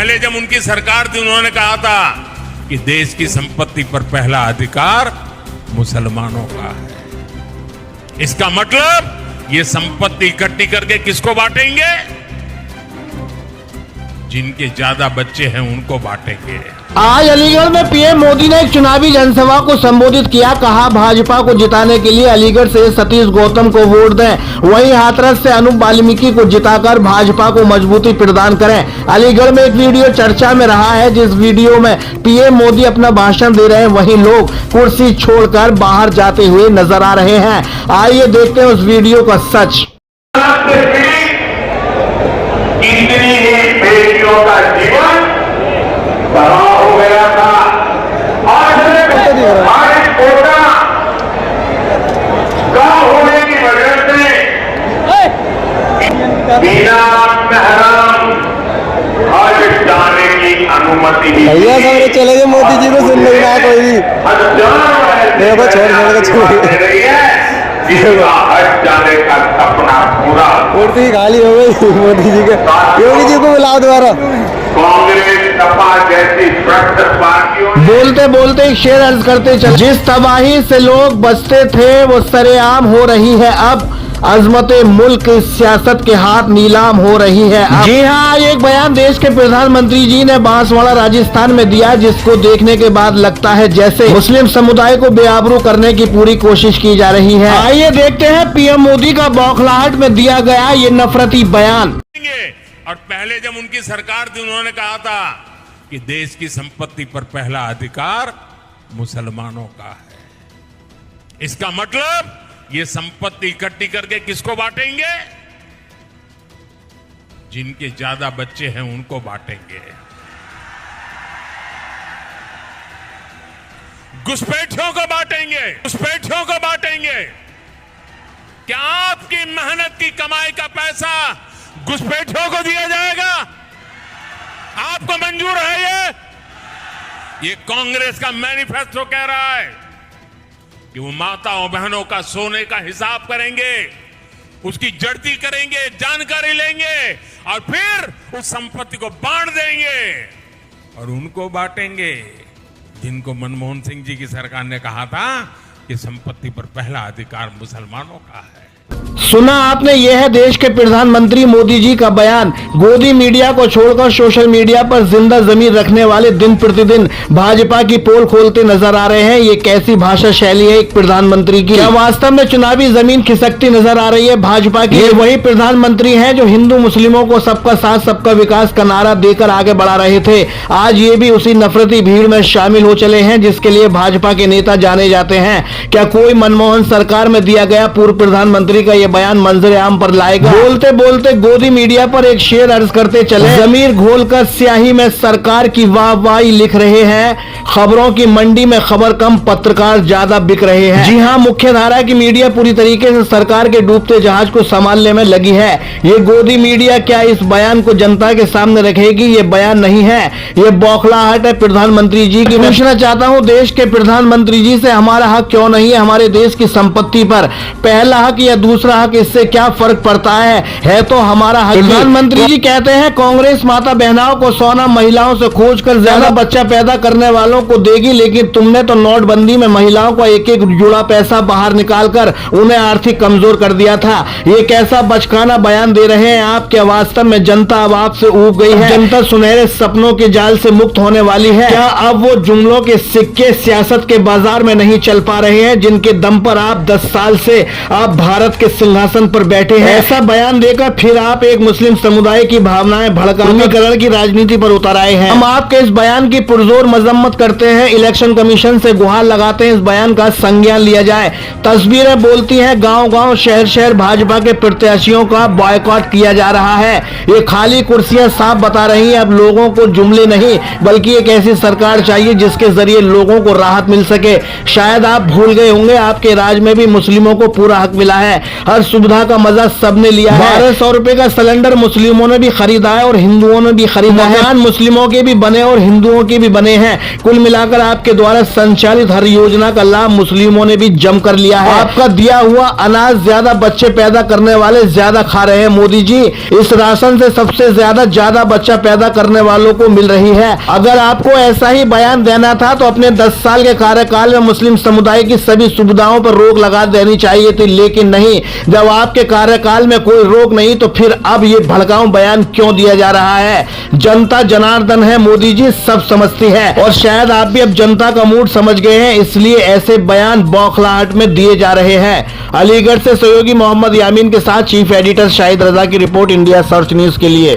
पहले जब उनकी सरकार थी उन्होंने कहा था कि देश की संपत्ति पर पहला अधिकार मुसलमानों का है। इसका मतलब ये संपत्ति इकट्ठी करके किसको बांटेंगे? जिनके ज्यादा बच्चे हैं उनको बांटेंगे। आज अलीगढ़ में पीएम मोदी ने एक चुनावी जनसभा को संबोधित किया। कहा भाजपा को जिताने के लिए अलीगढ़ से सतीश गौतम को वोट दें, वहीं हाथरस से अनूप वाल्मीकि को जिताकर भाजपा को मजबूती प्रदान करें। अलीगढ़ में एक वीडियो चर्चा में रहा है, जिस वीडियो में पीएम मोदी अपना भाषण दे रहे हैं, वहीं लोग कुर्सी छोड़कर बाहर जाते हुए नजर आ रहे हैं। आइए देखते हैं उस वीडियो का सच। का जीवन तबाह हो गया था। आज कोटा गांव होने की वजह से बिना महरम हज जाने की अनुमति भैया सामने चले गए, मोदी जी को सुन नहीं रहा कोई भी। देखो छोड़ रही है जिसका हज जाने का सपना पूरा कुर्सी खाली हो गई मोदी जी के। योगी जी को बुलाओ दोबारा। कांग्रेस सपा जैसी भ्रष्ट पार्टियों बोलते बोलते एक शेर अर्ज करते चले। जिस तबाही से लोग बचते थे वो सरेआम हो रही है अब। अजमते मुल्क सियासत के हाथ नीलाम हो रही है अब। जी हाँ, एक बयान देश के प्रधानमंत्री जी ने बांसवाड़ा राजस्थान में दिया, जिसको देखने के बाद लगता है जैसे मुस्लिम समुदाय को बेआबरू करने की पूरी कोशिश की जा रही है। आइए देखते हैं पीएम मोदी का बौखलाहट में दिया गया ये नफरती बयान। और पहले जब उनकी सरकार थी उन्होंने कहा था कि देश की संपत्ति पर पहला अधिकार मुसलमानों का है। इसका मतलब ये संपत्ति इकट्ठी करके किसको बांटेंगे? जिनके ज्यादा बच्चे हैं उनको बांटेंगे। घुसपैठियों को बांटेंगे, घुसपैठियों को बांटेंगे। क्या आपकी मेहनत की कमाई का पैसा घुसपैठियों को दिया जाएगा? आपको मंजूर है? ये कांग्रेस का मैनिफेस्टो कह रहा है कि वो माताओं बहनों का सोने का हिसाब करेंगे, उसकी जड़ती करेंगे, जानकारी लेंगे और फिर उस संपत्ति को बांट देंगे और उनको बांटेंगे जिनको मनमोहन सिंह जी की सरकार ने कहा था कि संपत्ति पर पहला अधिकार मुसलमानों का है। सुना आपने, यह है देश के प्रधानमंत्री मोदी जी का बयान। गोदी मीडिया को छोड़कर सोशल मीडिया पर जिंदा जमीन रखने वाले दिन प्रतिदिन भाजपा की पोल खोलते नजर आ रहे हैं। ये कैसी भाषा शैली है एक प्रधानमंत्री की? क्या वास्तव में चुनावी जमीन खिसकती नजर आ रही है भाजपा की? ये वही प्रधानमंत्री हैं जो हिंदू मुस्लिमों को सबका साथ सबका विकास का नारा देकर आगे बढ़ा रहे थे। आज ये भी उसी नफरती भीड़ में शामिल हो चले हैं जिसके लिए भाजपा के नेता जाने जाते हैं। क्या कोई मनमोहन सरकार में दिया गया पूर्व प्रधानमंत्री का ये बयान मंजर आम पर लाएगा? बोलते बोलते गोदी मीडिया पर एक शेर अर्ज करते चले। जमीर घोलकर स्याही में सरकार की वाहवाही लिख रहे हैं। खबरों की मंडी में खबर कम, पत्रकार ज्यादा बिक रहे हैं। जी हां, मुख्य धारा की मीडिया पूरी तरीके से सरकार के डूबते जहाज को संभालने में लगी है। ये गोदी मीडिया क्या इस बयान को जनता के सामने रखेगी? ये बयान नहीं है, ये बौखलाहट है प्रधानमंत्री जी की। पूछना चाहता हूं देश के प्रधानमंत्री जी से, हमारा हक क्यों नहीं है हमारे देश की संपत्ति पर? पहला हक या दूसरा हक, इससे क्या फर्क पड़ता है तो हमारा हक। प्रधानमंत्री जी कहते हैं कांग्रेस माता बहनाओं को सोना महिलाओं से खोजकर ज्यादा बच्चा पैदा करने वालों को देगी, लेकिन तुमने तो नोटबंदी में महिलाओं को एक एक जुड़ा पैसा बाहर निकालकर उन्हें आर्थिक कमजोर कर दिया था। ये कैसा बचकाना बयान दे रहे हैं आप? क्या वास्तव में जनता अब आपसे ऊब गई है? जनता सुनहरे सपनों के जाल से मुक्त होने वाली है? क्या अब वो जुमलों के सिक्के सियासत के बाजार में नहीं चल पा रहे हैं जिनके दम पर आप 10 साल से आप भारत के सिंहासन पर बैठे हैं? ऐसा बयान देकर फिर आप एक मुस्लिम समुदाय की भावनाएं भड़काने की राजनीति पर उतर आए हैं। हम आपके इस बयान की पुरजोर मजम्मत करते हैं। इलेक्शन कमीशन से गुहार लगाते हैं इस बयान का संज्ञान लिया जाए। तस्वीरें बोलती हैं, गांव-गांव शहर शहर भाजपा के प्रत्याशियों का बॉयकॉट किया जा रहा है। ये खाली कुर्सियां साफ बता रही हैं अब लोगों को जुमले नहीं बल्कि एक ऐसी सरकार चाहिए जिसके जरिए लोगों को राहत मिल सके। शायद आप भूल गए होंगे आपके राज में भी मुस्लिमों को पूरा हक मिला है। हर हर सुविधा का मजा सबने लिया है। 1200 रुपए का सिलेंडर मुस्लिमों ने भी खरीदा है और हिंदुओं ने भी खरीदा है। मकान मुस्लिमों के भी बने और हिंदुओं के भी बने हैं। कुल मिलाकर आपके द्वारा संचालित हर योजना का लाभ मुस्लिमों ने भी जमकर लिया है। आपका दिया हुआ अनाज ज्यादा बच्चे पैदा करने वाले ज्यादा खा रहे हैं मोदी जी। इस राशन से सबसे ज्यादा बच्चा पैदा करने वालों को मिल रही है। अगर आपको ऐसा ही बयान देना था तो अपने 10 साल के कार्यकाल में मुस्लिम समुदाय की सभी सुविधाओं पर रोक लगा देनी चाहिए थी, लेकिन नहीं। जब आपके कार्यकाल में कोई रोक नहीं तो फिर अब ये भड़काऊ बयान क्यों दिया जा रहा है? जनता जनार्दन है मोदी जी, सब समझती है और शायद आप भी अब जनता का मूड समझ गए हैं, इसलिए ऐसे बयान बौखलाहट में दिए जा रहे हैं। अलीगढ़ से सहयोगी मोहम्मद यामीन के साथ चीफ एडिटर शाहिद रजा की रिपोर्ट, इंडिया सर्च न्यूज के लिए।